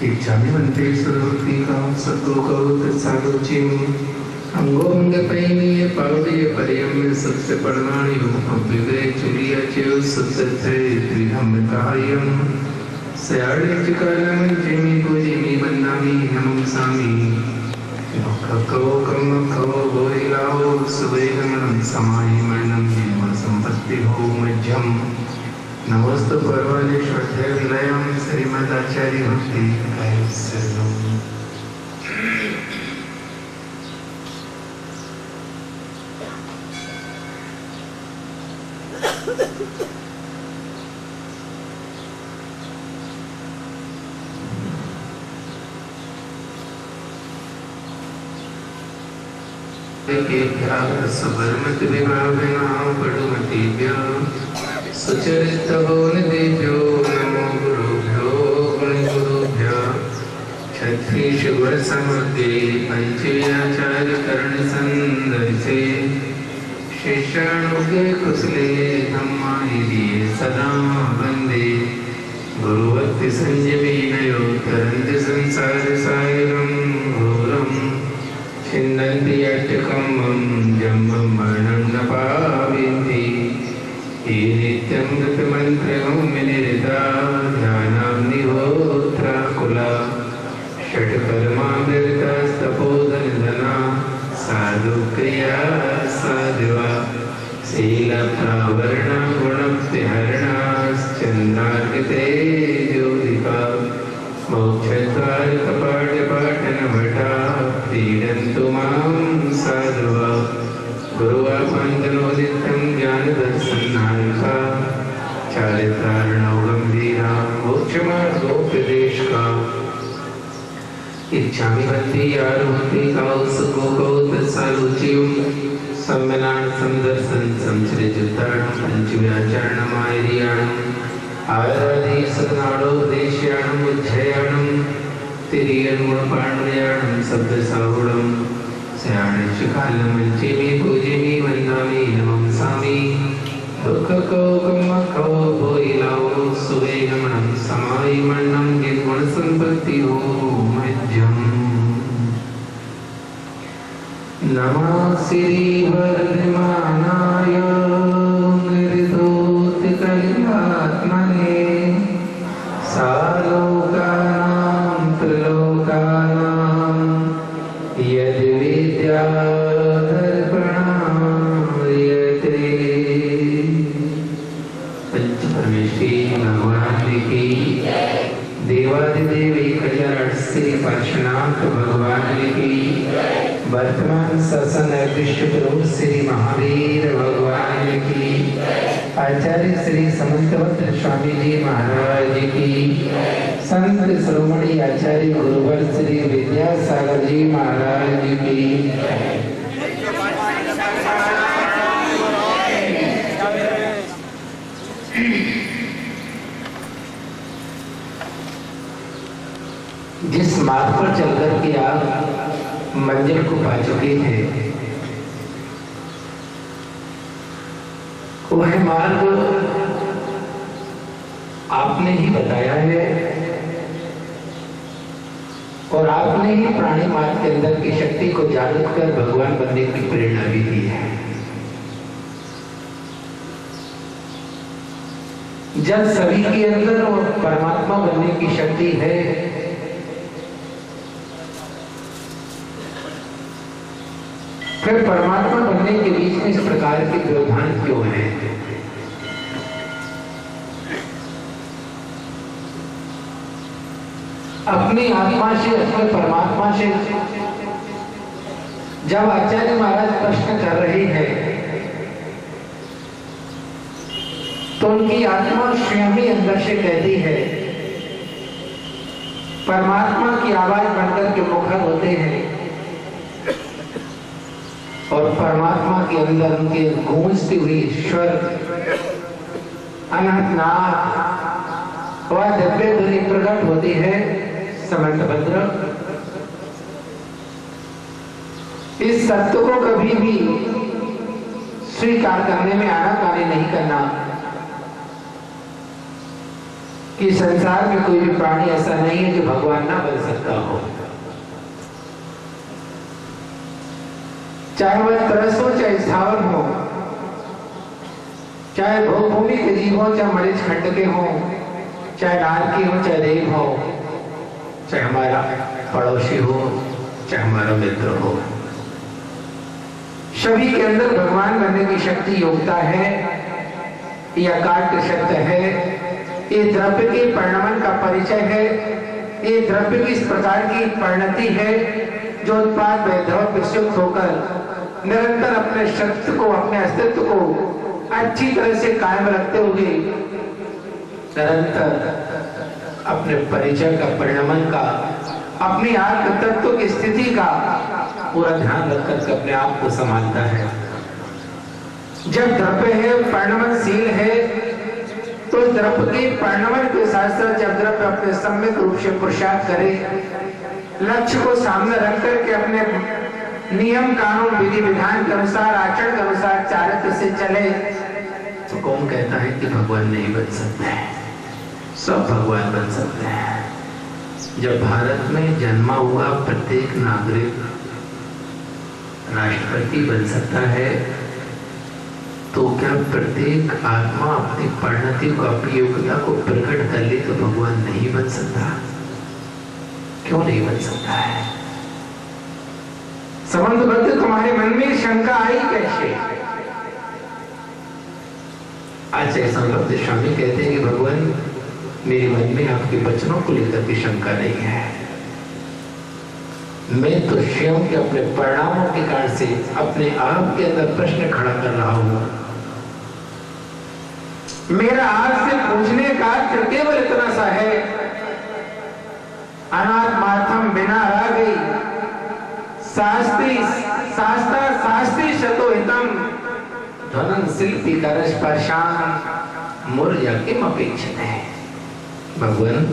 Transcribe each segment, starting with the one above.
इच्छामि वन्ते सर्वभूतिकां सत्त्वकौतत्सागोचिम् अंगोंगपैनीय पावडीय पर्यम्य सत्य परमाणि अव्यवे चुलियाच्य सत्य द्विधम्यकायं सयाडिचकालमं जिमि पूजिमि वन्दामि नमं सामि कौ कम्मकौ गोरिलाओ सुवेगमनं समाहि मरणं जीवन संपत्ति हो मध्यम नमोस्तु परवाले श्रद्धेय विलयं श्रीमदाचार्य भक्ति कायस्यं सुवर्मत विभावनां पडुमतीभ्य सुचरितो निदेभ्यो नमो गुरुभ्यो गुरुभ्यो छत्रीश गुण समर्थे पंचव्याचार्य कर्ण संदर्शे शिष्याणुगे कुशले धम्मानि सदा वंदे गुरुवत्ति संजीविनयो तरन्ति संसार सागरं घोरं छिन्नन्ति यट्टकम्मं जम्मं मरणं न पावन्ति ये नित्यं मृतमन्त्रं विनिरता ध्यानाग्निहोत्राकुला षट्कर्मामृतस्तपोधनधना साधुक्रिया साधुवा शीलप्रावरणा गुणप्रहरणाश्चन्द्रार्कते ज्योतिका मोक्षद्वारकपाटपाटनभटा क्रीडन्तु मां साधुवा गुरुवापान्तनोदितं ज्ञानदर्शनायका चारित्रार्णो गम्भीरा मोक्षमार्गोपदेशका इच्छामि भक्ति यारुमति कौसुको तत्सारुचिं सम्मेलन संदर्शन संचरितारणं पंचव्याचरणमायरियाणं आराधि सदनाडोपदेश्याणं उज्जयाणं तिरियन्गुणपाण्डयाणं शब्दसाहुळं स्याणिशिखालमञ्चिमि पूजिमि वन्दामि नमं सामि दुःखको कम्मको भोइलाओ सुवेगमनं समायिमन्नं यद्गुणसम्पत्ति हो मध्यम् नमः श्रीवर्धमानाय निर्धूतिकलिलात्मने सालोकानां त्रिलोकानां यद्विद्यादर्पणायते पंचपरमेश्वरी भगवान की देवादिदेवी कल्याण श्री पार्श्वनाथ भगवान की वर्तमान शासन विश्व प्रभु श्री महावीर भगवान की आचार्य श्री समंतवत स्वामी जी महाराज की संत श्रोमणी आचार्य गुरुवर श्री विद्यासागर जी महाराज की जिस मार्ग पर चलकर के आप मंजिल को पा चुके हैं वह मार्ग आपने ही बताया है और आपने ही प्राणी मार्ग के अंदर की शक्ति को जागृत कर भगवान बनने की प्रेरणा भी दी है। जब सभी के अंदर वो परमात्मा बनने की शक्ति है फिर परमात्मा बनने के बीच में इस प्रकार के व्यवधान क्यों है? अपनी आत्मा से अपने परमात्मा से जब आचार्य महाराज प्रश्न कर रहे हैं तो उनकी आत्मा स्वयं ही अंदर से कहती है, परमात्मा की आवाज बनकर के मुखर होते हैं और परमात्मा के अंदर उनके गूंजती हुई स्वर अनंतनाद वह दिव्य ध्वनि प्रकट होती है। समंतभद्र इस सत्य को कभी भी स्वीकार करने में आनाकानी नहीं करना कि संसार में कोई भी प्राणी ऐसा नहीं है जो भगवान ना बन सकता हो। चाहे वह तरस हो, चाहे स्थावर हो, चाहे भूमि के जीव हो, चाहे मरीज खंड के हो, चाहे नारकी हो, चाहे देव हो, चाहे हमारा पड़ोसी हो, चाहे हमारा मित्र हो, सभी के अंदर भगवान बनने की शक्ति, योग्यता है। यह अकाट्य शब्द है, ये द्रव्य के परिणमन का परिचय है। ये द्रव्य की इस प्रकार की परिणति है जो उत्पाद में द्रव्य विकसित होकर निरंतर अपने शक्ति को, अपने अस्तित्व को अच्छी तरह से कायम रखते हुए निरंतर अपने परिचय का, परिणमन का, अपनी आत्म तत्व की स्थिति का पूरा ध्यान रखकर अपने आप को संभालता है। जब द्रव्य है, परिणमनशील है, तो द्रव्य के परिणमन के साथ साथ जब द्रव्य अपने सम्यक रूप से पुरुषार्थ करे, लक्ष्य को सामने रख करके अपने नियम कानून विधि विधान के अनुसार, आचरण के अनुसार चारित्र से चले, तो कौन कहता है कि भगवान नहीं बन सकते हैं? सब भगवान बन सकते हैं। जब भारत में जन्मा हुआ प्रत्येक नागरिक राष्ट्रपति बन सकता है, तो क्या प्रत्येक आत्मा अपनी परिणति को, अपनी योग्यता को प्रकट कर ले तो भगवान नहीं बन सकता? क्यों नहीं बन सकता है? संबंधबद्ध तुम्हारे मन में शंका आई कैसे? आचार्य संबंध स्वामी कहते हैं कि भगवान, मेरे मन में आपके वचनों को लेकर भी शंका नहीं है। मैं तो स्वयं के अपने परिणामों के कारण से अपने आप के अंदर प्रश्न खड़ा कर रहा हूं। मेरा आपसे पूछने का केवल इतना सा है, अनात्मार्थम बिना रह गई शास्त्री शास्त्र शास्त्री शतो हितम ध्वनन शिल्पी करश परशान मुर्या किम अपेक्षित है। भगवान,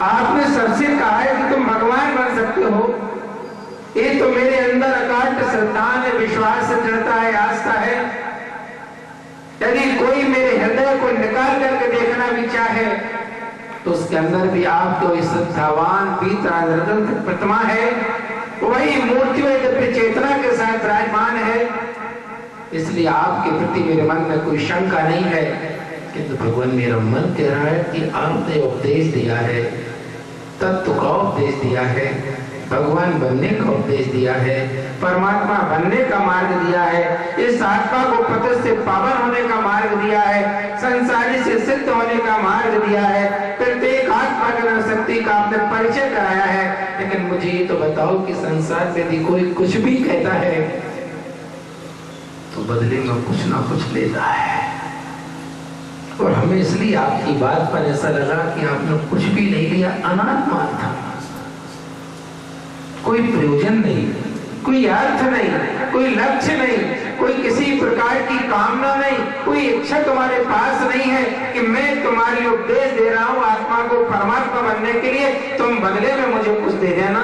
आपने सबसे कहा है कि तुम भगवान बन सकते हो। ये तो मेरे अंदर अकाट्य श्रद्धा है, विश्वास है, दृढ़ता है, आस्था है। यदि कोई मेरे हृदय को निकाल करके देखना भी चाहे तो उसके अंदर भी आपके श्रद्धावान पीतराजन प्रतिमा है, वही मूर्ति दिव्य चेतना के साथ विराजमान है। इसलिए आपके प्रति मेरे मन में कोई शंका नहीं है। किंतु भगवान, मेरा मन कह रहा है कि आपने उपदेश दिया है, तत्व का उपदेश दिया है, भगवान बनने का उपदेश दिया है, परमात्मा बनने का मार्ग दिया है, इस आत्मा को पतन से पावन होने का मार्ग दिया है, संसारी से सिद्ध होने का मार्ग दिया है, प्रत्येक आत्मा की शक्ति का आपने परिचय कराया है। लेकिन मुझे ये तो बताओ कि संसार में यदि कोई कुछ भी कहता है तो बदले में कुछ ना कुछ लेता है। और हमें इसलिए आपकी बात पर ऐसा लगा कि आपने कुछ भी नहीं लिया, अनात्मा था, कोई प्रयोजन नहीं, कोई अर्थ नहीं, कोई लक्ष्य नहीं, कोई किसी प्रकार की कामना नहीं, कोई इच्छा तुम्हारे पास नहीं है कि मैं तुम्हारी उपदेश दे रहा हूं आत्मा को परमात्मा बनने के लिए, तुम बदले में मुझे कुछ दे देना।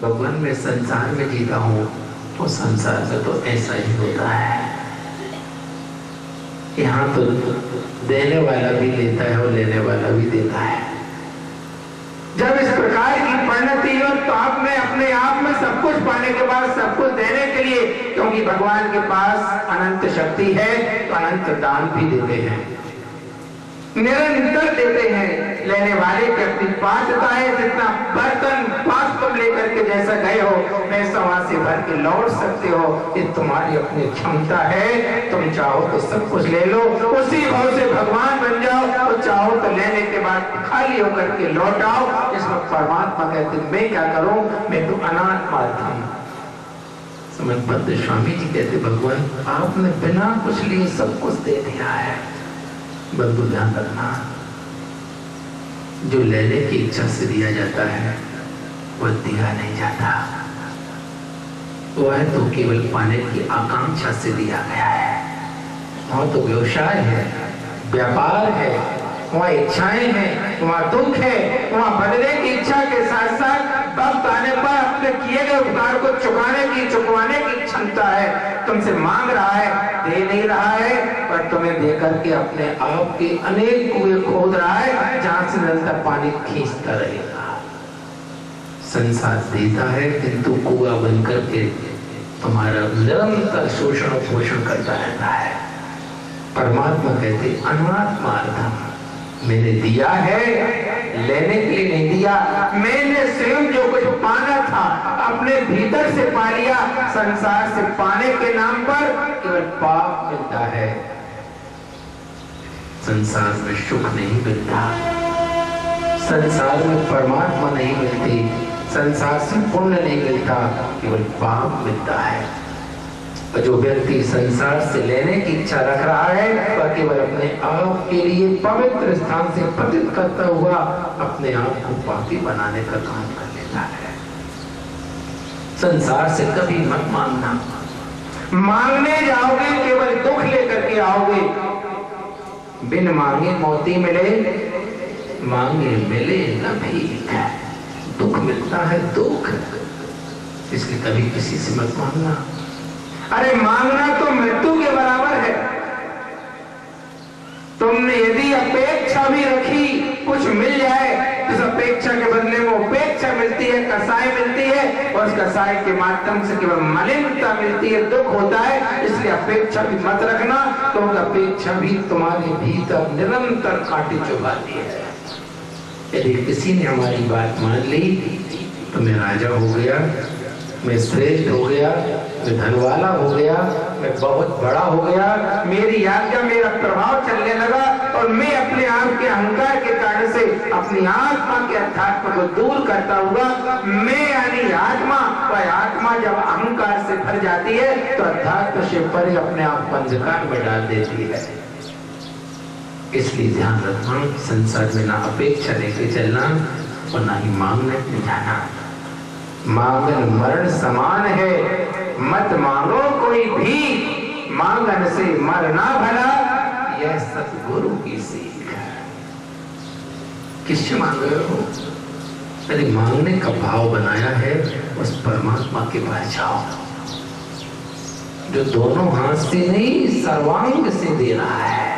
भगवान, मैं संसार में जीता हूं, तो संसार में तो ऐसा ही होता है। यहाँ तो देने वाला भी लेता है और लेने वाला भी देता है। जब इस प्रकार की परिणति हो तो आपने अपने आप में सब कुछ पाने के बाद सब कुछ देने के लिए, क्योंकि भगवान के पास अनंत शक्ति है, तो अनंत दान भी देते हैं, निरंतर देते हैं। लेने वाले की अपनी पात्रता है, जितना बर्तन पास तुम लेकर के जैसा गए हो वैसा वहां से भर के लौट सकते हो। ये तुम्हारी अपनी क्षमता है। तुम चाहो तो सब कुछ ले लो, उसी भाव से भगवान बन जाओ, और चाहो तो लेने के बाद खाली होकर के लौट आओ। इसमें परमात्मा कहते मैं क्या करूं, मैं तो अनात्मा था। समझबद्ध स्वामी जी कहते भगवान, आपने बिना कुछ लिए सब कुछ दे दिया है। बंधु, ध्यान रखना, जो लेने की इच्छा से दिया जाता है वह दिया नहीं जाता, वह तो केवल पाने की आकांक्षा से दिया गया है। वहां तो व्यवसाय है, व्यापार है, वहां इच्छाएं हैं, वहां दुख है, वहां बदले की इच्छा के साथ साथ वक्त आने पर अपने किए गए उपकार को चुकवाने की क्षमता है। तुमसे मांग रहा है, दे नहीं रहा है, पर तुम्हें दे करके अपने आप के अनेक कुएं खोद रहा है जहां से निरंतर पानी खींचता रहेगा। संसार देता है किंतु कुआं बन करके तुम्हारा निरंतर शोषण और पोषण करता रहता है। परमात्मा कहते अनात्मार्थम, मैंने दिया है, लेने के लिए नहीं दिया, मैंने स्वयं जो कुछ पाना था अपने भीतर से पा लिया। संसार से पाने के नाम पर केवल पाप मिलता है, संसार में सुख नहीं मिलता, संसार में परमात्मा नहीं मिलती, संसार से पुण्य नहीं मिलता, केवल पाप मिलता है। और जो व्यक्ति संसार से लेने की इच्छा रख रहा है वह केवल अपने आप के लिए पवित्र स्थान से पतित करता हुआ अपने आप को पापी बनाने का काम कर लेता है। संसार से कभी मत मांगना, मांगने जाओगे केवल दुख लेकर के आओगे। बिन मांगे मोती मिले, मांगे मिले न भीख। दुख मिलता है दुख, इसलिए कभी किसी से मत मांगना। अरे मांगना तो मृत्यु के बराबर है। तुमने यदि अपेक्षा भी रखी कुछ मिल जाए, इस अपेक्षा के बदले में उपेक्षा मिलती है, कसाई मिलती है, और उस कसाई के माध्यम से केवल मलिनता मिलती है, दुख होता है। इसलिए अपेक्षा भी मत रखना, तो अपेक्षा भी तुम्हारे भीतर निरंतर कांटे चुभाती है। यदि किसी ने हमारी बात मान ली तो मैं राजा हो गया, मैं श्रेष्ठ हो गया, मैं धनवाला हो गया, मैं बहुत बड़ा हो गया, मेरी आज्ञा मेरा प्रभाव चलने लगा, और मैं अपने आप के अहंकार के कारण से अपनी आत्मा के अध्यात्म को दूर करता हुआ, मैं यानी आत्मा, वह आत्मा जब अहंकार से भर जाती है तो अध्यात्म से परे अपने आप को अंधकार में डाल देती है। इसलिए ध्यान रखना, संसार में ना अपेक्षा लेके चलना और ना ही मांगने में जाना। मांगन मरण समान है, मत मांगो कोई भी, मांगन से मरना भला, यह सतगुरु की सीख है। किससे मांग रहे हो? यदि मांगने का भाव बनाया है उस परमात्मा के पास जाओ, जो दोनों हाथ से नहीं सर्वांग से दे रहा है,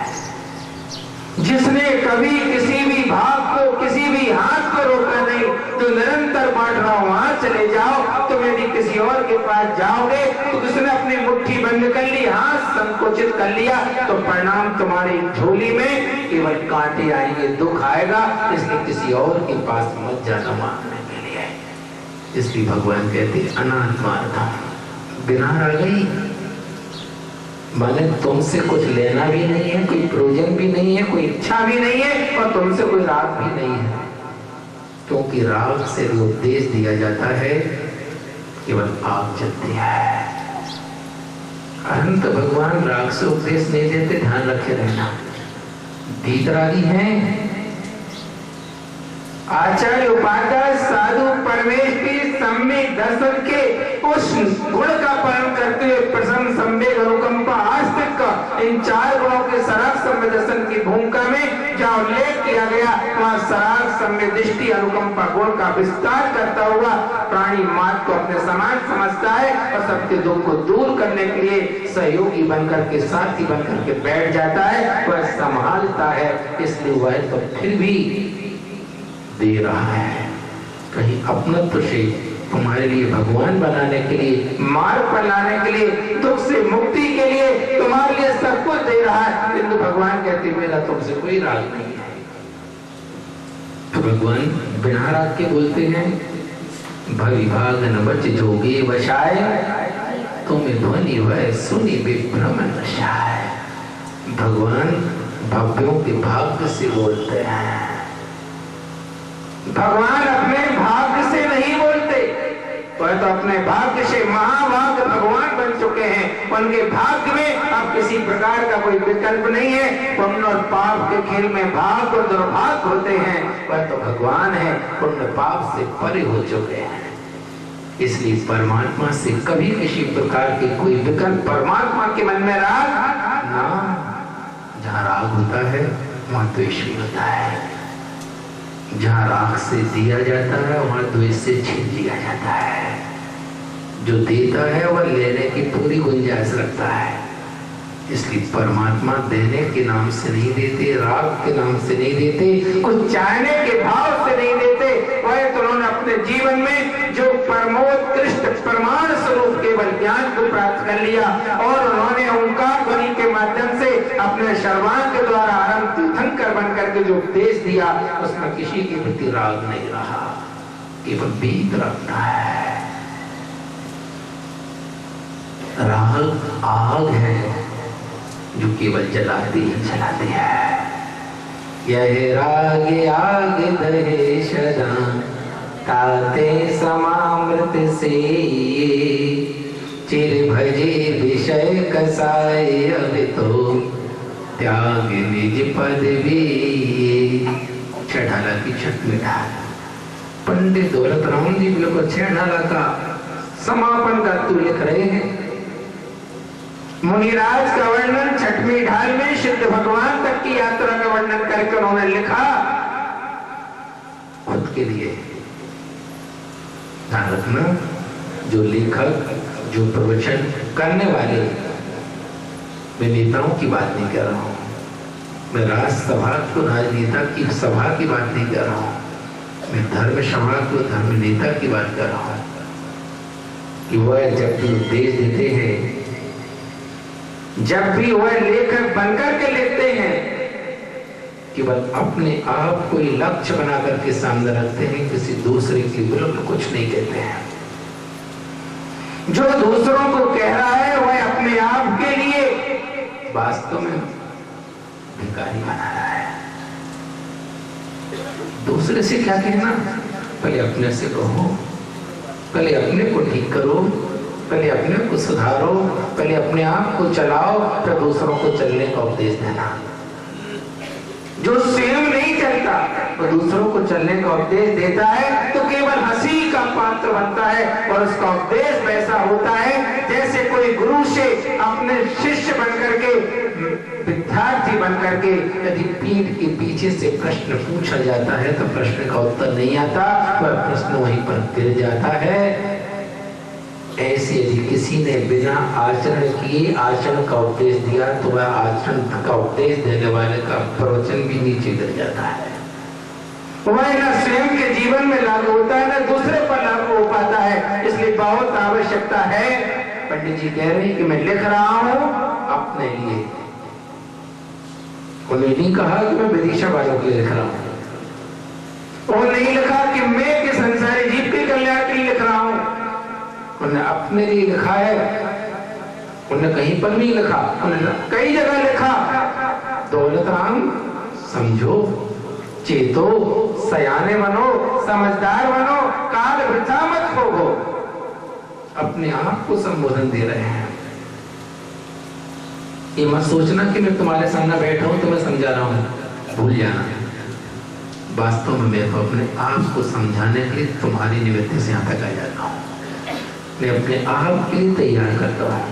जिसने कभी किसी भी भाग को, किसी भी हाथ को रोका नहीं, जो निरंतर बांट रहा हो, वहां चले जाओ। तुम यदि किसी और के पास जाओगे तो उसने अपनी मुट्ठी बंद कर ली, हाथ संकोचित कर लिया, तो परिणाम तुम्हारी झोली में केवल कांटे आएंगे, दुख आएगा। इसलिए किसी और के पास मत जाना मांगने के लिए। इसलिए भगवान कहते अनात्मार्थम, बिना आ गई माने तुमसे कुछ लेना भी नहीं है, कोई प्रयोजन भी नहीं है, कोई इच्छा भी नहीं है, और तुमसे कोई राग भी नहीं है, क्योंकि राग से जो उपदेश दिया जाता है केवल आग जलती है। अनंत भगवान राग से उपदेश नहीं देते, ध्यान रखे रहना। भीतरागी हैं आचार्य उपाध्याय साधु परमेश की सम्यक दर्शन के उस गुण का पालन करते हुए प्रसन्न सम्यक अनुकंपा आस्तिक का इन चार गुणों के सराग सम्यक दर्शन की भूमिका में जहाँ उल्लेख किया गया, वहाँ सराग सम्यक दृष्टि अनुकंपा गुण का विस्तार करता हुआ प्राणी मात्र को अपने समान समझता है और सबके दुख को दूर करने के लिए सहयोगी बनकर के, साथी बनकर के बैठ जाता है, वह संभालता है। इसलिए वह तो फिर भी दे रहा है, कहीं अपनत्व से तुम्हारे लिए भगवान बनाने के लिए, मार्ग पर लाने के लिए, दुख से मुक्ति के लिए तुम्हारे लिए सब कुछ दे रहा है। किंतु भगवान कहते मेरा तुमसे कोई राग नहीं है। तो भगवान बिना राग के बोलते हैं भविभाग न बच जोगे वशाय, तुम्हें ध्वनि वह सुनी विभ्रम नशाय। भगवान भव्यों के भाग्य से बोलते हैं, भगवान अपने भाग्य से नहीं बोलते, वह तो अपने भाग्य से महाभाग्य भगवान बन चुके हैं। उनके भाग्य में अब किसी प्रकार का कोई विकल्प नहीं है। पुण्य और पाप के खेल में भाग और दुर्भाग्य होते हैं, वह तो भगवान है, पुण्य पाप से परे हो चुके हैं। इसलिए परमात्मा से कभी किसी प्रकार के कोई विकल्प, परमात्मा के मन में राग ना, जहाँ राग होता है वहां द्वेष भी होता है। जहाँ राग से दिया जाता है वहाँ द्वेष से छीन लिया जाता है। जो देता है वह लेने की पूरी गुंजाइश रखता है। इसलिए परमात्मा देने के नाम से नहीं देते, राग के नाम से नहीं देते, कुछ चाहने के भाव से नहीं देते। वह तो उन्होंने अपने जीवन में जो परमोत्कृष्ट प्रमाण स्वरूप केवल ज्ञान को प्राप्त कर लिया और उन्होंने ओंकार ध्वनि के माध्यम से अपने सर्वांग के द्वारा आरंभ तीर्थंकर बन करके जो उपदेश दिया उसमें किसी के प्रति राग नहीं रहा, केवल बीत रखता है। राग आग है जो केवल जलाती है। यह राग आग दहे सदा ताते समामृत से चिर भजे विषय कसाए अब तो त्याग निज पदवी। छठाला की छठ में ढाल पंडित दौलत राम जी बिल्कुल छठाला का समापन का तू लिख रहे हैं। मुनिराज का वर्णन छठवीं ढाल में सिद्ध भगवान तक की यात्रा का वर्णन करके उन्होंने लिखा खुद के लिए। ध्यान रखना, जो लेखक जो प्रवचन करने वाले, मैं नेताओं की बात नहीं कर रहा हूं, मैं राजसभा को राजनेता की सभा की बात नहीं कर रहा हूं, मैं धर्म सभा को धर्म नेता की बात कर रहा हूं कि वह जब भी उपदेश देते हैं, जब भी वह लेखक बनकर के लिखते हैं, केवल अपने आप को लक्ष्य बना करके सामने रखते हैं, किसी दूसरे के बिल्कुल कुछ नहीं कहते हैं। जो दूसरों को कह रहा है वह अपने आप के लिए वास्तव में भिखारी बना रहा है। दूसरे से क्या कहना, पहले अपने से कहो, पहले अपने को ठीक करो, पहले अपने को सुधारो, पहले अपने आप को चलाओ, फिर दूसरों को चलने का उपदेश देना। जो स्वयं नहीं चलता वो दूसरों को चलने का उपदेश देता है तो केवल हंसी का पात्र बनता है और उसका उपदेश वैसा होता है जैसे कोई गुरु से अपने शिष्य बनकर के, विद्यार्थी बनकर के यदि पीठ के पीछे से प्रश्न पूछा जाता है तो प्रश्न का उत्तर नहीं आता, वह प्रश्न वहीं पर गिर जाता है। ऐसे यदि किसी ने बिना आचरण किए आचरण का उपदेश दिया तो वह आचरण का उपदेश देने वाले का प्रवचन भी नीचे गिर जाता है। वह न स्वयं के जीवन में लागू होता है न दूसरे पर लागू हो पाता है। इसलिए बहुत आवश्यकता है। पंडित जी कह रहे हैं कि मैं लिख रहा हूं अपने लिए, उन्होंने नहीं कहा कि मैं विदिशा वालों के लिए लिख रहा हूं, और नहीं लिखा कि मैं के संसारी जीव के कल्याण के लिए लिख रहा हूं, उन्होंने अपने लिए लिखा है। उन्होंने कहीं पर नहीं लिखा, उन्होंने कई जगह लिखा, दौलत राम समझो, चेतो, सयाने बनो, समझदार बनो, काल वृथा मत भोगो। अपने आप को संबोधन दे रहे हैं। ये मत सोचना कि मैं तुम्हारे सामने बैठा हूं तो मैं समझा रहा हूं, भूल जाना। वास्तव में मैं तो अपने आप को समझाने के लिए तुम्हारी निवृत्ति से यहां तक आ जाता हूं। मैं अपने आप के लिए तैयार करता हूँ,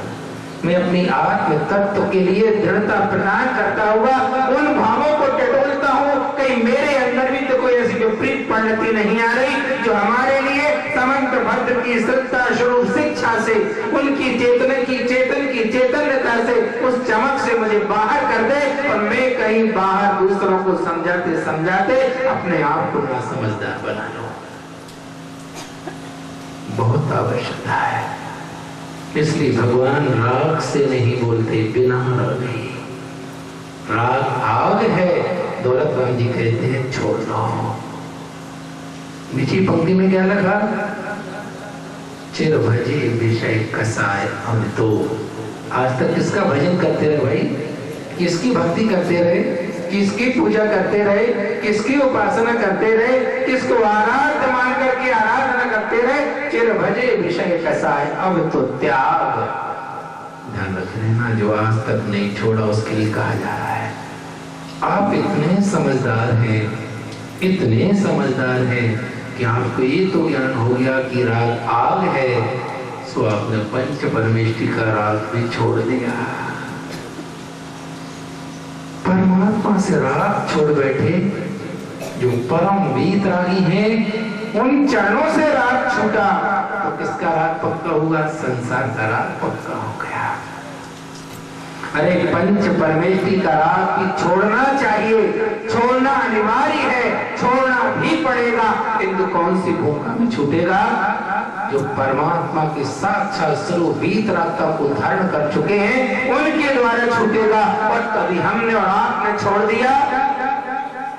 मैं अपनी आत्म तत्व के लिए दृढ़ता प्रदान करता हुआ उन भावों को टटोलता हूँ। कहीं मेरे अंदर भी तो कोई ऐसी विपरीत परिणति नहीं आ रही जो हमारे लिए समंत भद्र की श्रद्धा स्वरूप शिक्षा से, उनकी चेतन्यता से, उस चमक से मुझे बाहर कर दे और मैं कहीं बाहर दूसरों को समझाते समझाते अपने आप को ना समझदार बना लूं। बहुत आवश्यकता है। इसलिए भगवान राग से नहीं बोलते, बिना राग ही। राग आग है, दौलत राम जी कहते हैं छोड़ दो। नीची पंक्ति में क्या लिखा, चिर भजे विषय कसाय हम तो। आज तक किसका भजन करते रहे भाई, किसकी भक्ति करते रहे, किसकी पूजा करते रहे, किसकी उपासना करते रहे, किसको आराध्य मान करके आराधना करते रहे। चिर भजे विषय कसाय अब तो त्याग। ध्यान रख लेना, जो आज तक नहीं छोड़ा उसके लिए कहा जा रहा है। आप इतने समझदार हैं, इतने समझदार हैं कि आपको ये तो ज्ञान हो गया कि राग आग है, सो आपने पंच परमेष्टि का राग भी छोड़ दिया। परमात्मा से राग छोड़ बैठे जो परम वीतरागी हैं, उन चरणों से राग छूटा तो किसका राग पक्का हुआ? संसार का राग पक्का हो गया। अरे पंच परमेष्टि का राग भी छोड़ना चाहिए, छोड़ना अनिवार्य है, छोड़ना भी पड़ेगा, किंतु कौन सी भूमिका में छूटेगा? जो परमात्मा के साक्षात स्वरूप वीतरागता को धारण कर चुके हैं उनके द्वारा छूटेगा। और कभी हमने और आपने छोड़ दिया।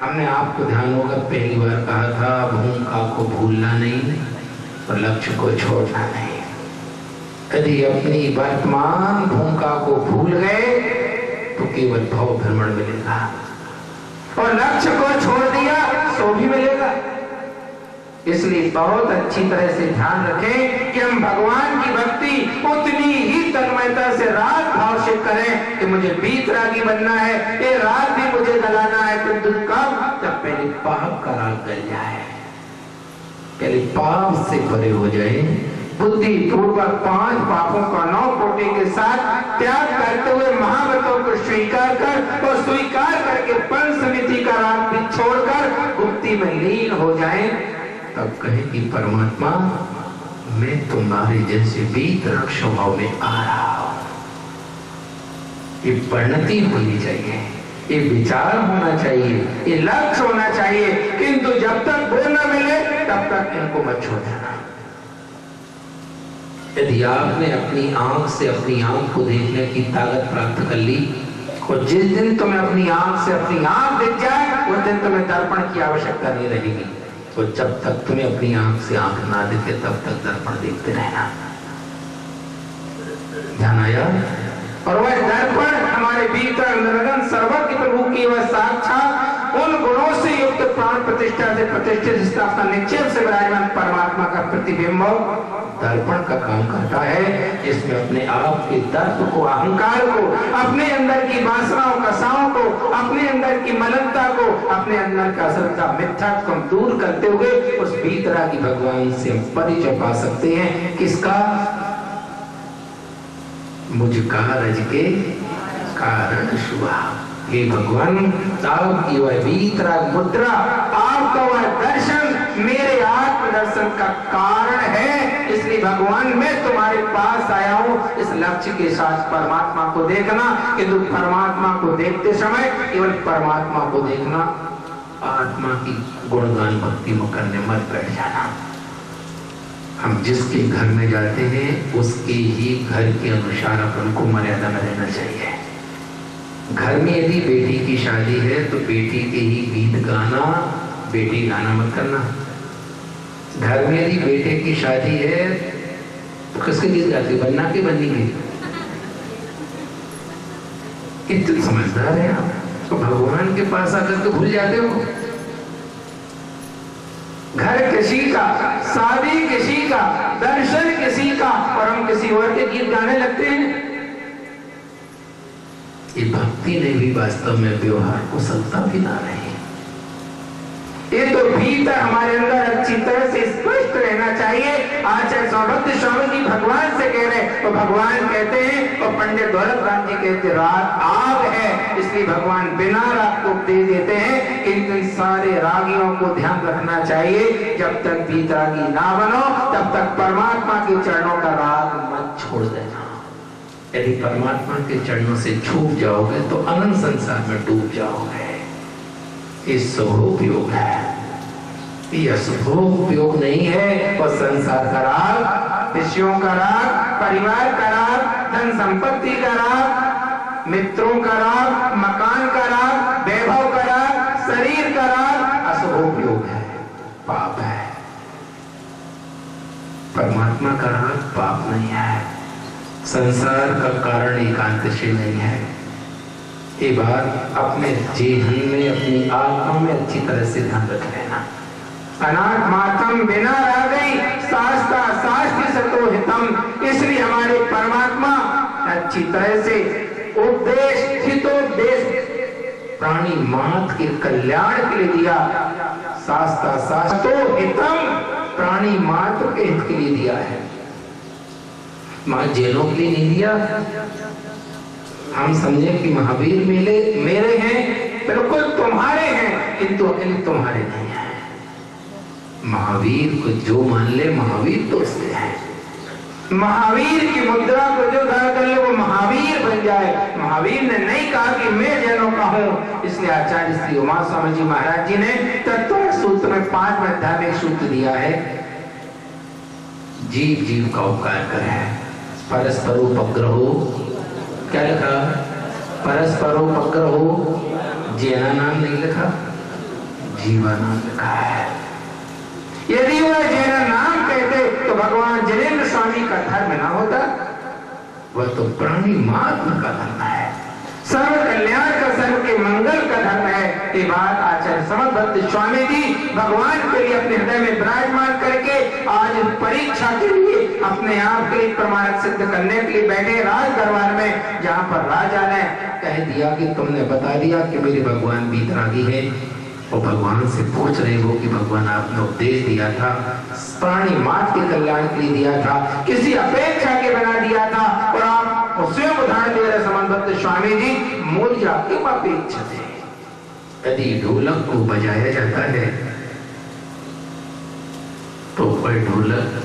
हमने आपको ध्यान होगा पहली बार कहा था, भूमिका को भूलना नहीं और लक्ष्य को छोड़ना नहीं। यदि अपनी वर्तमान भूमिका को भूल गए तो केवल भव भ्रमण मिलेगा, और लक्ष्य को छोड़ दिया सो भी मिलेगा। इसलिए बहुत अच्छी तरह से ध्यान रखें कि हम भगवान की भक्ति उतनी ही तन्मयता से राग भाव से करें कि मुझे वीतरागी बनना है, ये राग भी मुझे गलाना है, किंतु कब? जब पहले पाप का राग गल जाए, पहले पाप से परे हो जाए, बुद्धि पूर्वक 5 पापों का 9 कोटि के साथ त्याग करते हुए महाव्रतों को स्वीकार कर और स्वीकार करके पंच समिति का राग भी छोड़कर गुप्ति में लीन हो जाए, तब कहे कि परमात्मा मैं तुम्हारे जैसे वीतराग स्वभाव में आ रहा हूं। ये परिणति होनी चाहिए, ये विचार होना चाहिए, ये लक्ष्य होना चाहिए, किंतु जब तक वो न मिले तब तक इनको मत छोड़ देना। यदि आपने अपनी आंख से अपनी आंख को देखने की ताकत प्राप्त कर ली, और जिस दिन तुम्हें अपनी आंख से अपनी आंख दिख जाए उस दिन तुम्हें दर्पण की आवश्यकता नहीं रहेगी। तो जब तक तुम्हें अपनी आंख से आंख ना दिखे तब तक दर्पण देखते रहना। ध्यान आया? और वह दर्पण हमारे भीतर निर्गन सर्वज्ञ प्रभु की वह साक्षात उन गुणों से युक्त प्राण प्रतिष्ठा से प्रतिष्ठित स्थापना निक्षेप से विराजमान परमात्मा का प्रतिबिंब दर्पण का काम करता है, जिसमें अपने आप के दर्प को, अहंकार को, अपने अंदर की वासनाओं कसाओं को, अपने अंदर की मलिनता को, अपने अंदर का असलता मिथ्यात्व को दूर करते हुए उस वीतरागी भगवान से हम परिचय पा सकते हैं। किसका? मुझ कारज के कारण शुभा। हे भगवान, आपकी वह वीतराग मुद्रा, आपका वह दर्शन मेरे आत्म दर्शन का कारण है। इसलिए भगवान मैं तुम्हारे पास आया हूं इस लक्ष्य के साथ परमात्मा को देखना, किंतु परमात्मा को देखते समय केवल परमात्मा को देखना, आत्मा की गुणगान भक्ति में करने मत बैठ जाना। हम जिसके घर में जाते हैं उसके ही घर के अनुसार अपन को मर्यादा में रहना चाहिए। घर में यदि बेटी की शादी है तो बेटी के ही गीत गाना, बेटी गाना मत करना। घर में यदि बेटे की शादी है तो किसके गीत गाती? बनना के बन्नी के? इतने समझदार है आप, तो भगवान के पास आकर के भूल जाते हो। घर किसी का, शादी किसी का, दर्शन किसी का, और हम किसी और के गीत गाने लगते हैं। ये भक्ति ने भी वास्तव में व्यवहार को सत्ता भी ना रही। ये तो भीतर हमारे अंदर अच्छी तरह से स्पष्ट रहना चाहिए। आचार्य सौभद्र स्वामी जी भगवान से कह रहे, तो भगवान कहते हैं, और पंडित दौलत राम जी कहते राग आग है, इसलिए भगवान बिना राग को दे देते हैं। इन सारे रागियों को ध्यान रखना चाहिए, जब तक वीतरागी ना बनो तब तक परमात्मा के चरणों का राग मत छोड़ देना। यदि परमात्मा के चरणों से छूट जाओगे तो अनंत संसार में डूब जाओगे। ये शुभोपयोग है, ये अशुभोपयोग नहीं है। और संसार का राग, विषयों का राग, परिवार का राग, धन संपत्ति का राग, मित्रों का राग, मकान का राग, वैभव का राग, शरीर का राग अशुभोपयोग है, पाप है। परमात्मा का राग पाप नहीं है, संसार का कारण एकांतशील नहीं है। ये बात अपने जीवन में, अपनी आत्मा में अच्छी तरह से ध्यान रख लेना। अनाथ मातम बिना रह गई, शास्ता शास्त्र सतो हितम। इसलिए हमारे परमात्मा अच्छी तरह से उपदेश, हितोपदेश प्राणी मात्र के कल्याण के लिए दिया। शास्ता शास्त्रो हितम, प्राणी मात्र के हित के लिए दिया है, मां जेलों के लिए नहीं दिया। हम समझे कि महावीर मेरे हैं, बिल्कुल तुम्हारे हैं, किंतु अकेले तुम्हारे नहीं है। महावीर को जो मान ले महावीर तो उसके है। महावीर की मुद्रा को जो धारण कर ले वो महावीर बन जाए। महावीर ने नहीं कहा कि मैं जैनों का हूं, इसलिए आचार्य श्री उमा स्वामी जी महाराज जी ने तत्व सूत्र में 5वें अध्याय में सूत्र दिया है, जीव जीव का उपकार करे, परस्परोपग्रहो, क्या लिखा? परस्परोपग्रहो, जैना नाम नहीं लिखा, जीवा नाम लिखा है। यदि वह जैना नाम कहते तो भगवान जिनेन्द्र स्वामी का धर्म ना होता। वह तो प्राणी मात्र का धर्म है, सर्व कल्याण का, सर्व के मंगल का धर्म है। ये बात आचार्य समर्थ स्वामी जी भगवान के लिए अपने हृदय में विराजमान करके आज परीक्षा के लिए अपने आप के लिए प्रमाणित सिद्ध करने के लिए बैठे राज दरबार में, जहाँ पर राजा ने कह दिया कि तुमने बता दिया कि मेरे भगवान वीतरागी है, और भगवान से पूछ रहे हो कि भगवान आपने उपदेश दिया था, प्राणी मात्र के कल्याण के लिए दिया था, किसी अपेक्षा के बना दिया था, और आप स्वयं उदाहरण दे रहे समन्वत स्वामी जी, मूल जाके अपेक्षा थे। यदि ढोलक को बजाया जाता है तो वह ढोलक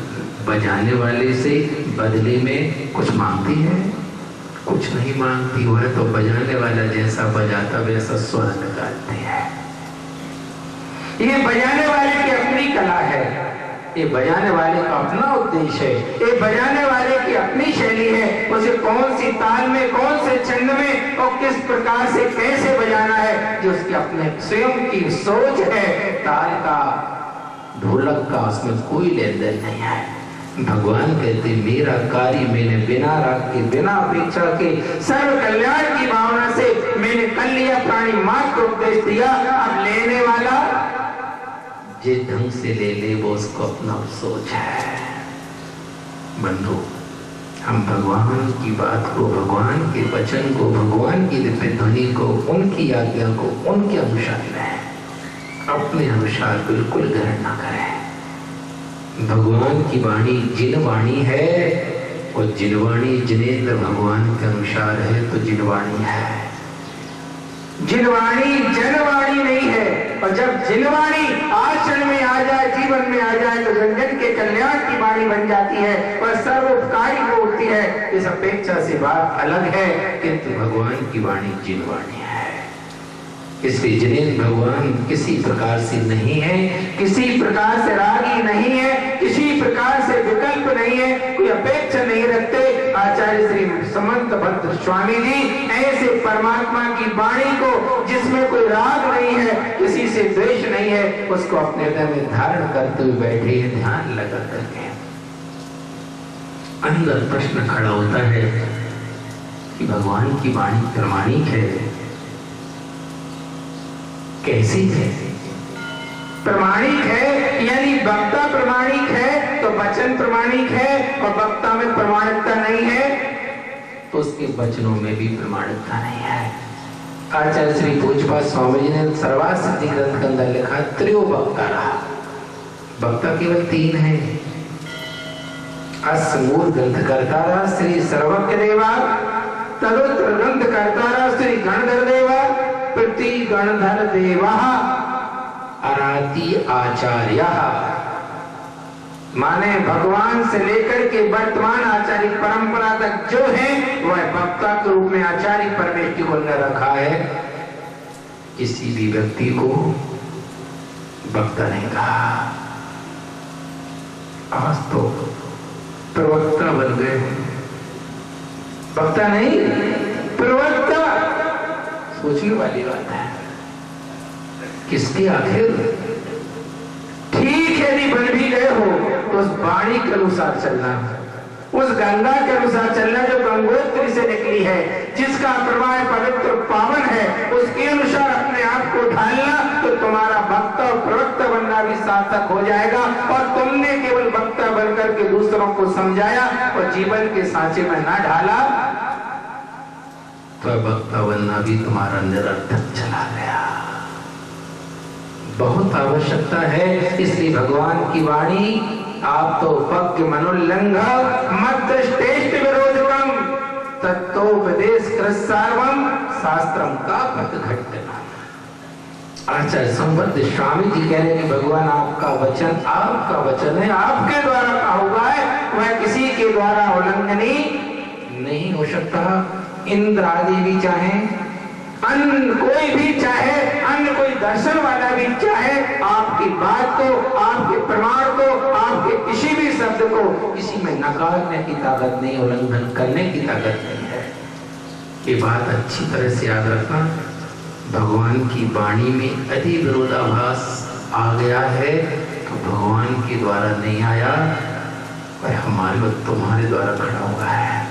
बजाने वाले से बदले में कुछ मांगती है? कुछ नहीं मांगती। वह तो बजाने वाला जैसा बजाता वैसा स्वर निकालती है। ये बजाने वाले की अपनी कला है, ये बजाने वाले का अपना उद्देश्य है, ये बजाने वाले की अपनी शैली है। उसे कौन सी ताल में, कौन से छंद में और किस प्रकार से कैसे बजाना है, जो उसकी अपने स्वयं की सोच है। ताल का, ढोलक का उसमें कोई लेन देन नहीं है। भगवान कहते मेरा कार्य मैंने बिना राग के, बिना अपेक्षा के, सर्व कल्याण की भावना से मैंने कर लिया, प्राणी मात्र उपदेश दिया। अब लेने वाला जिस ढंग से ले ले वो उसको अपना सोच है। बंधु, हम भगवान की बात को, भगवान के वचन को, भगवान की दिव्य ध्वनि को, उनकी आज्ञा को उनके अनुसार लें, अपने अनुसार बिल्कुल ग्रहण न करें। भगवान की वाणी जिन वाणी है, और जिनवाणी जिनेन्द्र भगवान के अनुसार है तो जिनवाणी है। जिनवाणी जनवाणी नहीं है। और जब जिनवाणी आचरण में आ जाए, जीवन में आ जाए, तो जन जन के कल्याण की वाणी बन जाती है और सर्वोपकारी हो उठती है। इस अपेक्षा से बात अलग है, किंतु भगवान की वाणी जिनवाणी है। इसलिए जिनेन्द्र भगवान किसी प्रकार से नहीं है, किसी प्रकार से रागी नहीं है, किसी प्रकार से विकल्प नहीं है, कोई अपेक्षा नहीं रखते। आचार्य श्री समंत भद्र स्वामी जी ऐसे परमात्मा की वाणी को, जिसमें कोई राग नहीं है, किसी से द्वेष नहीं है, उसको अपने हृदय में धारण करते हुए बैठे हैं, ध्यान लगा करके। अंदर प्रश्न खड़ा होता है कि भगवान की वाणी प्रमाणिक है, कैसी है? प्रमाणिक है यानी वक्ता प्रमाणिक है तो वचन प्रमाणिक है, और वक्ता में प्रमाणिकता नहीं है तो उसके वचनों में भी प्रमाणिकता नहीं है। आचार्य श्री पूज्यपाद स्वामी जी ने सर्वार्थ सिद्धि ग्रंथ के अंदर लिखा त्रयो वक्ता रहा। वक्ता केवल 3 है। असमूल ग्रंथ कर्ता श्री सर्वज्ञ देवा, तदुत्र ग्रंथ कर्ता श्री गणधर देवा, प्रति गणधर देवा, अराति आचार्य। माने भगवान से लेकर के वर्तमान आचार्य परंपरा तक जो है वह वक्ता के रूप में आचार्य परमेश्वर को न रखा है। किसी भी व्यक्ति को वक्ता नहीं कहा। आज तो प्रवक्ता बन गए, वक्ता नहीं प्रवक्ता। सोचने वाली बात है, किसकी आखिर ठीक है, यदि बन भी गए हो तो उस वाणी के अनुसार चलना, उस गंगा के अनुसार चलना जो गंगोत्री से निकली है, जिसका प्रवाह पवित्र पावन है, उसके अनुसार अपने आप को ढालना, तो तुम्हारा वक्ता और प्रवक्ता बनना भी सार्थक हो जाएगा। और तुमने केवल वक्ता बनकर के दूसरों को समझाया और जीवन के सांचे में ना ढाला तो वक्ता बनना भी तुम्हारा निरर्थक चला गया। बहुत आवश्यकता है। इसलिए भगवान की वाणी आप तो पक्ष मनोल्लंघ मध्यष्टेष्ट विरोधकम तत्वोपदेश कृत सर्वम शास्त्रम का पथ घटना। आचार्य संबंध स्वामी जी कह रहे हैं कि भगवान आपका वचन है, आपके द्वारा कहा हुआ है, वह किसी के द्वारा उल्लंघनीय नहीं हो सकता। इंद्र आदि भी चाहे, अन्य कोई भी चाहे, अन्य कोई दर्शन वाला भी चाहे, आपकी बात को, आपके प्रमाण को, आपके किसी भी शब्द को किसी में नकारने की ताकत नहीं, उल्लंघन करने की ताकत नहीं है। ये बात अच्छी तरह से याद रखना। भगवान की वाणी में यदि विरोधाभास आ गया है तो भगवान के द्वारा नहीं आया, वह हमारे और तुम्हारे द्वारा खड़ा हुआ है।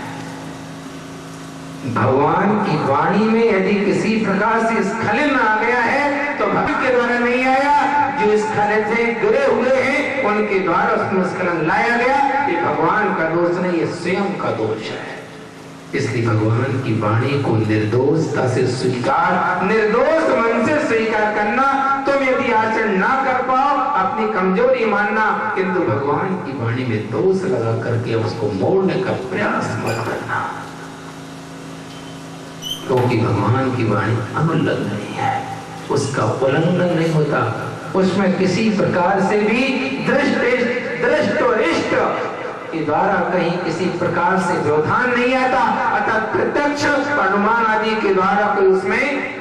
भगवान की वाणी में यदि किसी प्रकार से स्खलन आ गया है तो भक्त के द्वारा नहीं आया, जो स्खलित से गिरे हुए हैं उनके द्वारा उसमें स्खलन लाया गया। ये भगवान का दोष नहीं, ये स्वयं का दोष है। इसलिए भगवान की वाणी को निर्दोषता से स्वीकार, निर्दोष मन से स्वीकार करना। तुम यदि आचरण ना कर पाओ अपनी कमजोरी मानना, किंतु भगवान की वाणी में दोष लगा करके उसको मोड़ने का प्रयास मत करना, क्योंकि भगवान की वाणी अनुल्लंघनीय है, उसका उल्लंघन नहीं होता, उसमें किसी प्रकार से भी दृष्ट और इष्ट के द्वारा कहीं किसी प्रकार से व्यवधान नहीं आता। अतः प्रत्यक्ष अनुमान आदि के द्वारा कोई उसमें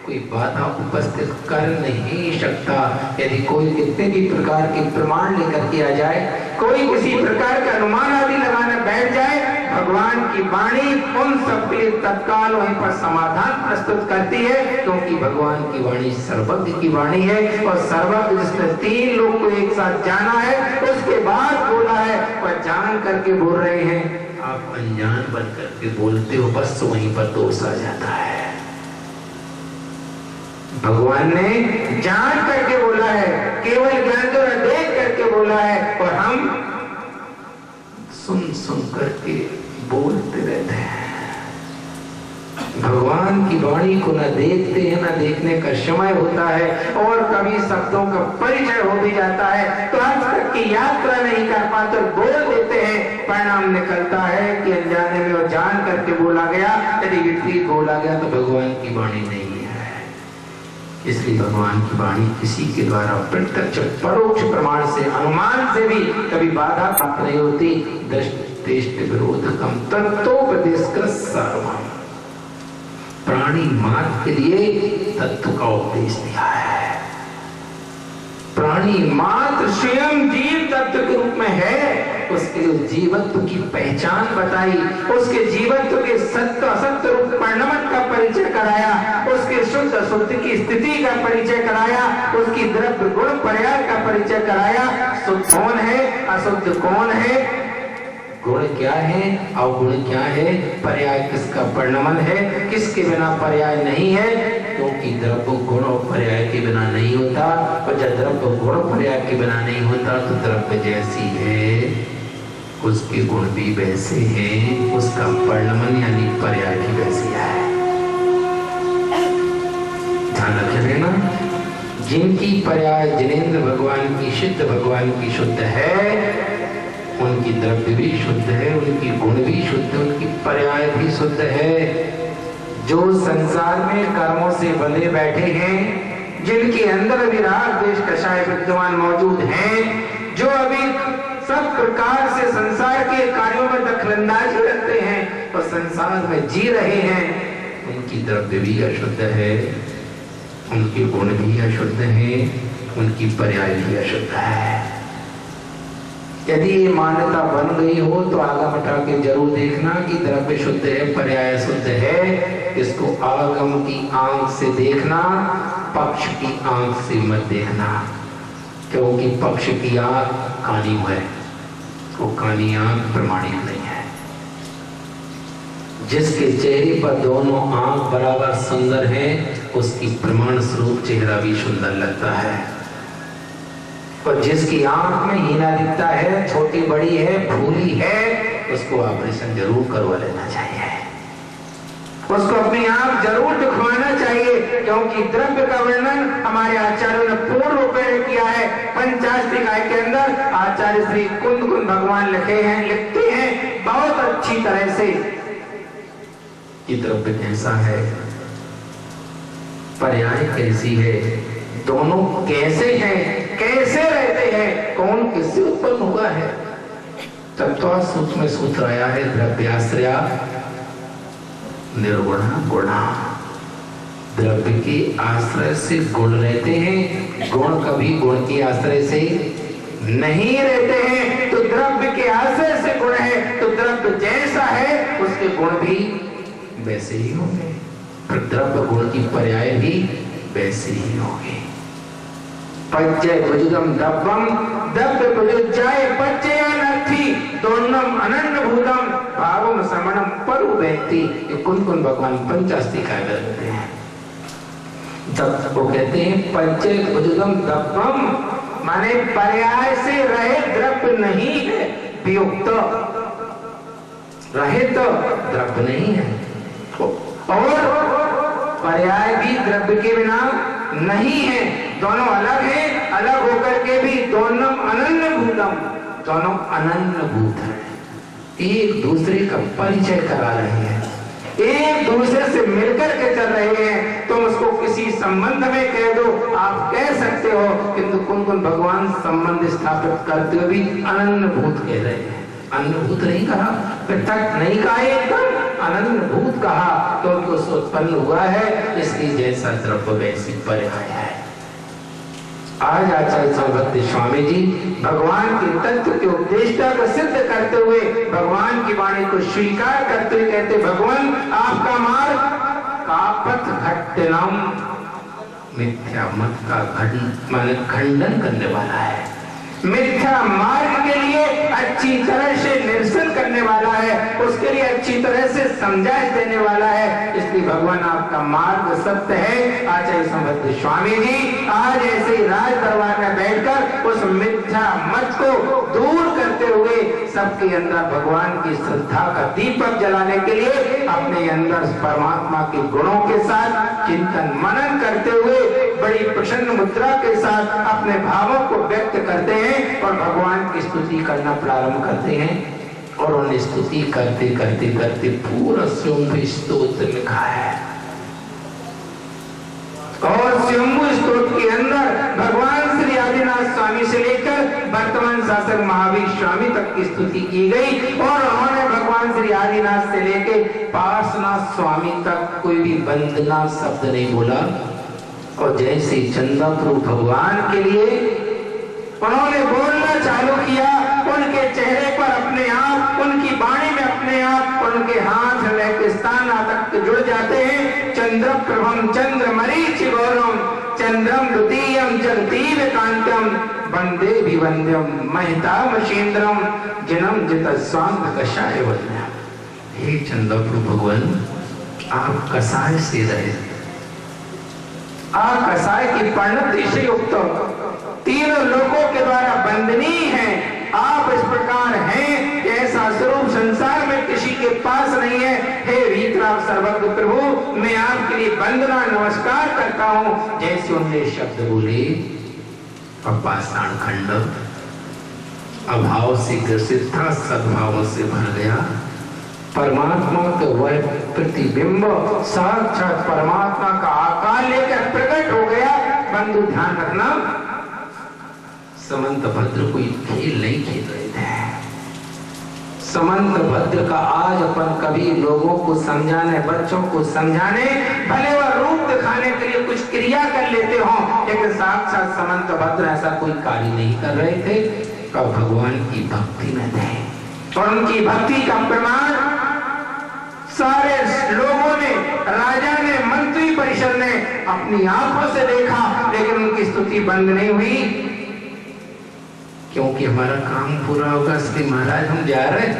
कोई बाधा उपस्थित कर नहीं सकता। यदि कोई कितने भी प्रकार के प्रमाण लेकर के आ जाए, कोई किसी प्रकार का अनुमान आदि लगाने बैठ जाए, भगवान की वाणी उन सब के लिए तत्काल वहीं पर समाधान प्रस्तुत करती है, क्योंकि भगवान की वाणी सर्वज्ञ की वाणी है। और सर्वज्ञ जिसने 3 लोग को एक साथ जाना है, उसके बाद बोला है, वह जान करके बोल रहे हैं, आप अनजान बन करके बोलते हो, बस वहीं पर दोष आ जाता है। भगवान ने जान करके बोला है, केवल ज्ञान को न देख करके बोला है, और हम सुन करके बोलते रहते हैं। भगवान की वाणी को न देखते हैं, न देखने का समय होता है, और कभी शब्दों का परिचय हो भी जाता है तो आज तक की यात्रा नहीं कर पाते, बोल देते हैं। परिणाम निकलता है कि अनजाने में वो जान करके बोला गया, यदि विपरीत बोला गया तो भगवान की वाणी नहीं है। इसलिए भगवान की वाणी किसी के द्वारा प्रत्यक्ष परोक्ष प्रमाण से, अनुमान से भी कभी बाधा प्राप्त नहीं होती। दृष्टि विरोधकम तत्वोपदेश का सर्वम, प्राणी मात्र के लिए तत्व का उपदेश दिया है। प्राणी मात्र स्वयं जीव तत्व के रूप में है, उसके जीवत्व की पहचान बताई, उसके जीवत्व के सत्य असत्य रूप परिणमन का परिचय कराया, उसके शुद्ध अशुद्ध की स्थिति का परिचय कराया, उसकी द्रव्य गुण पर्याय का परिचय कराया। शुद्ध कौन है, अशुद्ध कौन है, गुण क्या है, अवगुण क्या है, पर्याय किसका परिणमन है, किसके बिना पर्याय नहीं है, क्योंकि द्रव्य गुण और पर्याय के बिना नहीं होता। और जब द्रव्य गुण पर्याय के बिना नहीं होता तो द्रव्य जैसी है उसके गुण भी वैसे हैं, उसका परिणमन यानी पर्याय भी वैसी है। ध्यान रखिए ना, जिनकी पर्याय जिनेंद्र भगवान की, सिद्ध भगवान की शुद्ध है, उनकी द्रव्य भी शुद्ध है, उनकी गुण भी शुद्ध है, उनकी पर्याय भी शुद्ध है। जो संसार में कर्मों से बंधे बैठे हैं, जिनके अंदर अभी राग द्वेष कषाय विद्यमान मौजूद हैं, जो अभी सब प्रकार से संसार के कार्यों में दखलंदाजी रखते हैं और संसार में जी रहे हैं, उनकी द्रव्य भी अशुद्ध है, उनके गुण भी अशुद्ध है, उनकी पर्याय भी अशुद्ध है। यदि ये मान्यता बन गई हो तो आगम उठा के जरूर देखना कि द्रव्य शुद्ध है, पर्याय शुद्ध है। इसको आगम की आंख से देखना, पक्ष की आंख से मत देखना, क्योंकि पक्ष की आंख कानी है, वो कानी आंख प्रमाणिक नहीं है। जिसके चेहरे पर दोनों आंख बराबर सुंदर हैं, उसकी प्रमाण स्वरूप चेहरा भी सुंदर लगता है। और जिसकी आंख में हीना दिखता है, छोटी बड़ी है, फूली है, उसको ऑपरेशन जरूर करवा लेना चाहिए, उसको अपनी आंख जरूर दिखवाना चाहिए, क्योंकि द्रव्य का वर्णन हमारे आचार्यों ने पूर्ण रूप में किया है। पंचाष्टिकाय के अंदर आचार्य श्री कुंद भगवान लिखते हैं बहुत अच्छी तरह से कि द्रव्य कैसा है, पर्याय कैसी है, दोनों कैसे हैं, कैसे रहते हैं, कौन किससे उत्पन्न हुआ है। तत्व सूक्ष्म सूत्र आया है द्रव्याश्रया निर्गुणा गुणा। द्रव्य के आश्रय से गुण रहते हैं, गुण कभी गुण के आश्रय से नहीं रहते हैं। तो द्रव्य के आश्रय से गुण है, तो द्रव्य जैसा है उसके गुण भी वैसे ही होंगे, द्रव्य गुण की पर्याय भी वैसे ही होंगे। पच्चय भुजगम द्रव्यम द्रव्य भुजाय पच्चयानर्थी दोनम अनन्य भूतम भावम समणम पर व्यक्ति। ये कुन भगवान पंचास्तिका करते हैं। वो कहते हैं पंचय भुजगम द्रव्यम माने पर्याय से रहित द्रव्य नहीं है, वियुक्त रहित द्रव्य नहीं है, और पर्याय भी द्रव्य के बिना नहीं है। दोनों अलग हैं, अलग होकर के भी दोनों अनन्य भूतम, दोनों अनन्य भूत हैं, एक दूसरे का परिचय करा रहे हैं, एक दूसरे से मिलकर के चल रहे हैं। तुम उसको किसी संबंध में कह दो, आप कह सकते हो, किंतु कुन भगवान संबंध स्थापित करते हुए भी अनन्य भूत कह रहे हैं। अनन्य भूत नहीं कहा, पृथक नहीं कहा, एकदम अनन्य भूत कहा, क्योंकि उससे उत्पन्न हुआ है, इसलिए जैसा द्रव्य वैसी पर्याय है। आज आचार्य संभक्ति स्वामी जी भगवान के तत्व के उपदेष्टा को सिद्ध करते हुए, भगवान की वाणी को स्वीकार करते हुए कहते, भगवान आपका मार्ग कापथ घट्टनम मिथ्या मत का खंडन करने वाला है, मिथ्या मार्ग के लिए अच्छी तरह से निरसन करने वाला है, उसके लिए अच्छी तरह से समझाइश देने वाला है। इसलिए भगवान आपका मार्ग सत्य है। आचार्य संभक्ति स्वामी जी आज ऐसे ही राज दरबार में बैठकर उस मिथ्या मत को दूर करते हुए सबके अंदर भगवान की श्रद्धा का दीपक जलाने के लिए अपने अंदर परमात्मा के गुणों के साथ चिंतन मनन करते हुए बड़ी प्रसन्न मुद्रा के साथ अपने भावों को व्यक्त करते हैं और भगवान की स्तुति करना प्रारंभ करते हैं। और उन स्तुति करते करते करते पूरा स्वयंभू स्तोत्र लिखा है, और स्वयंभू स्तोत्र के अंदर भगवान श्री आदिनाथ स्वामी से लेकर वर्तमान शासक महावीर स्वामी तक की स्तुति की गई। और उन्होंने भगवान श्री आदिनाथ से लेकर पार्श्वनाथ स्वामी तक कोई भी वंदना शब्द नहीं बोला। और जैसे चंद्रप्रभु भगवान के लिए उन्होंने बोलना चालू किया, उनके चेहरे पर अपने आप, उनकी वाणी में अपने आप, उनके हाथ में के स्थान तक जुड़ जाते हैं। चंद्र प्रभम चंद्र मरीचि गौरम चंद्रम द्वितीयम जगतीव कांत्यम वंदे विवंद्यम महिता मशीन्द्रम जनम जित स्वांत कषाय वन्यम। हे चंद्रप्रभु भगवान, आप कसाय से रहे, आप कसाय की परिणति से युक्त तीनों लोगों के द्वारा वंदनीय हैं। आप इस प्रकार हैं, ऐसा स्वरूप संसार में किसी के पास नहीं है। हे वीतराग सर्वज्ञ प्रभु, मैं आपके लिए वंदना नमस्कार करता हूँ। जैसे उन्हें शब्द बोले, पाषाण खंड अभाव से ग्रसित था, सद्भाव से भर गया। परमात्मा का वह प्रतिबिंब साक्षात परमात्मा का आकार लेकर प्रकट हो गया। बंधु ध्यान रखना, समंत भद्र कोई खेल नहीं खेल रहे थे। समंत भद्र का आज अपन कभी लोगों को समझाने, बच्चों को समझाने, भले वह रूप दिखाने के लिए कुछ क्रिया कर लेते हो, लेकिन साक्षात समंत भद्र ऐसा कोई कार्य नहीं कर रहे थे, कब भगवान की भक्ति में थे। और उनकी भक्ति का प्रमाण सारे लोगों ने, राजा ने, मंत्री परिषद ने अपनी आंखों से देखा, लेकिन उनकी स्तुति बंद नहीं हुई, क्योंकि हमारा काम पूरा होगा। इसलिए महाराज हम जा रहे हैं,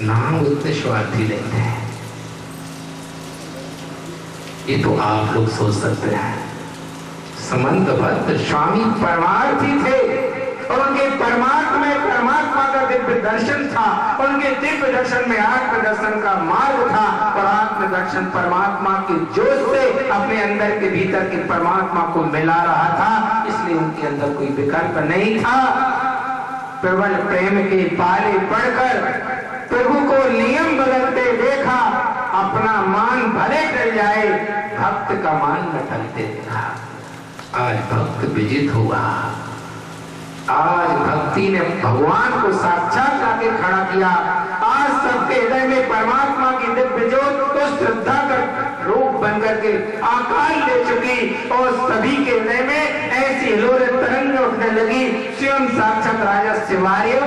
नाम उतने स्वार्थी नहीं थे। ये तो आप लोग सोच सकते हैं। समंत भद्र स्वामी परमार्थी थे, और उनके परमात्मा में परमात्मा का दिव्य दर्शन था, और उनके दिव्य दर्शन में आत्म दर्शन का मार्ग था। और आत्म दर्शन परमात्मा की जोश से अपने अंदर के भीतर के परमात्मा को मिला रहा था, इसलिए उनके अंदर कोई विकल्प नहीं था। प्रबल प्रेम के पाले पड़कर प्रभु को नियम बदलते देखा, अपना मान भले टल जाए, भक्त का मान न टलते था। आज भक्त विजित हुआ। आज भक्ति ने भगवान को साक्षात लाके खड़ा किया। आज सबके हृदय में परमात्मा की दिव्य ज्योत तो श्रद्धा का रूप बन करके आकार ले चुकी और सभी के हृदय में ऐसी हिलोरे तरंग उठने लगी। स्वयं साक्षात राजा शिवार्य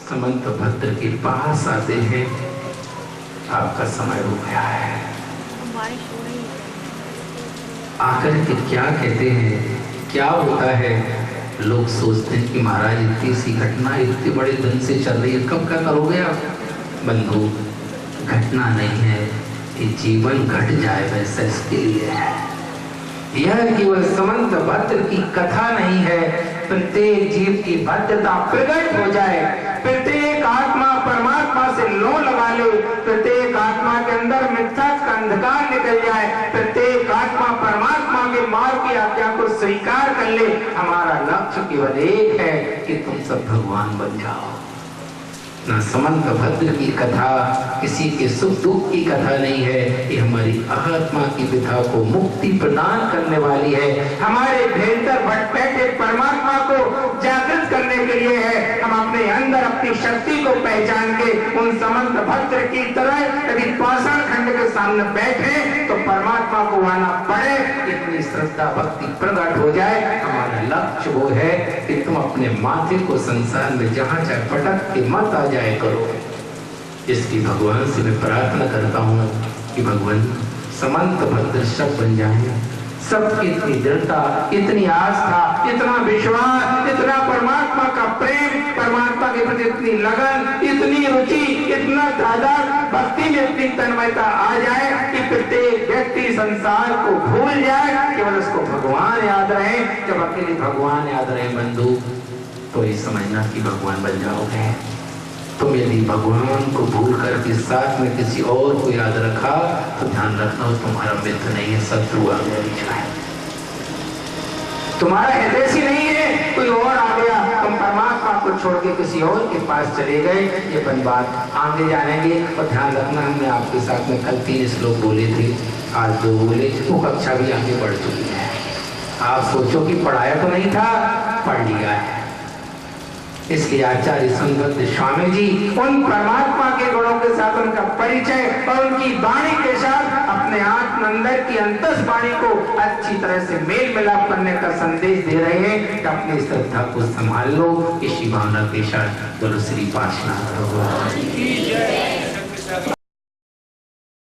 समंत भद्र के पास आते हैं। आपका समय हो गया है। आकर के क्या कहते हैं, क्या होता है? लोग सोचते हैं कि महाराज इतनी सी घटना इतने बड़े दिन से चल रही है, कब क्या करोगे आप? बंधु, घटना नहीं है, ये जीवन घट जाए वैसा इसके लिए है। यह केवल समंत भद्र की कथा नहीं है, प्रत्येक जीव की भद्रता प्रकट हो जाए, प्रत्येक आत्मा परमात्मा से लो लगा ले, प्रत्येक आत्मा के अंदर मिथ्या का अंधकार निकल जाए, प्रत्येक आत्मा परमात्मा के मार्ग की आज्ञा को स्वीकार कर ले। हमारा लक्ष्य केवल एक है कि तुम सब भगवान बन जाओ। ना समंत भद्र की कथा किसी के सुख दुख की कथा नहीं है, ये हमारी आत्मा की विधा को मुक्ति प्रदान करने वाली है, हमारे भीतर भटके परमात्मा को जागृत करने के लिए है। हम अपने अंदर अपनी शक्ति को पहचान के उन समंत भद्र की तरह यदि पाषाण खंड के सामने बैठे तो परमात्मा को आना पड़े, इतनी श्रद्धा भक्ति प्रकट हो जाए। हमारा लक्ष्य वो है कि तुम अपने माथे को संसार में जहां चाहे पटक के मत आ जाए करो। इसकी भगवान से मैं प्रार्थना करता हूँ कि भगवान समंत भद्र सब बन जाए। सबकी इतनी दृढ़ता, इतनी आस्था, इतना विश्वास, इतना परमात्मा का प्रेम, परमात्मा के प्रति इतनी लगन, इतनी रुचि, इतना ज्यादा भक्ति में इतनी तन्मयता आ जाए कि प्रत्येक व्यक्ति संसार को भूल जाए, केवल उसको भगवान याद रहे। जब अकेले भगवान याद रहे बंधु, तो ये समझना कि भगवान बन जाओगे। तुम यदि भगवान को भूल कर के साथ में किसी और को याद रखा तो ध्यान रखना वो तुम्हारा मित्र नहीं है, शत्रु आ गया बीच में। तुम्हारा हितैषी नहीं है, कोई और आ गया, तुम परमात्मा को छोड़ के किसी और के पास चले गए। ये अपन बात आगे जानेंगे। और ध्यान रखना, हमने आपके साथ में कल 3 श्लोक बोले थे, आज 2 बोले, वो कक्षा भी आगे बढ़ चुकी है। आप सोचो कि पढ़ाया तो नहीं था, पढ़ लिया है। इसलिए आचार्य संत स्वामी जी उन परमात्मा के गुणों के साथ उनका परिचय और उनकी वाणी के साथ अपने आत्म अंदर की अंतस वाणी को अच्छी तरह से मेल मिलाप करने का संदेश दे रहे हैं। अपनी श्रद्धा को संभाल लो, इसी भावना के साथ बोलो श्री पार्श्वनाथ भगवान की जय।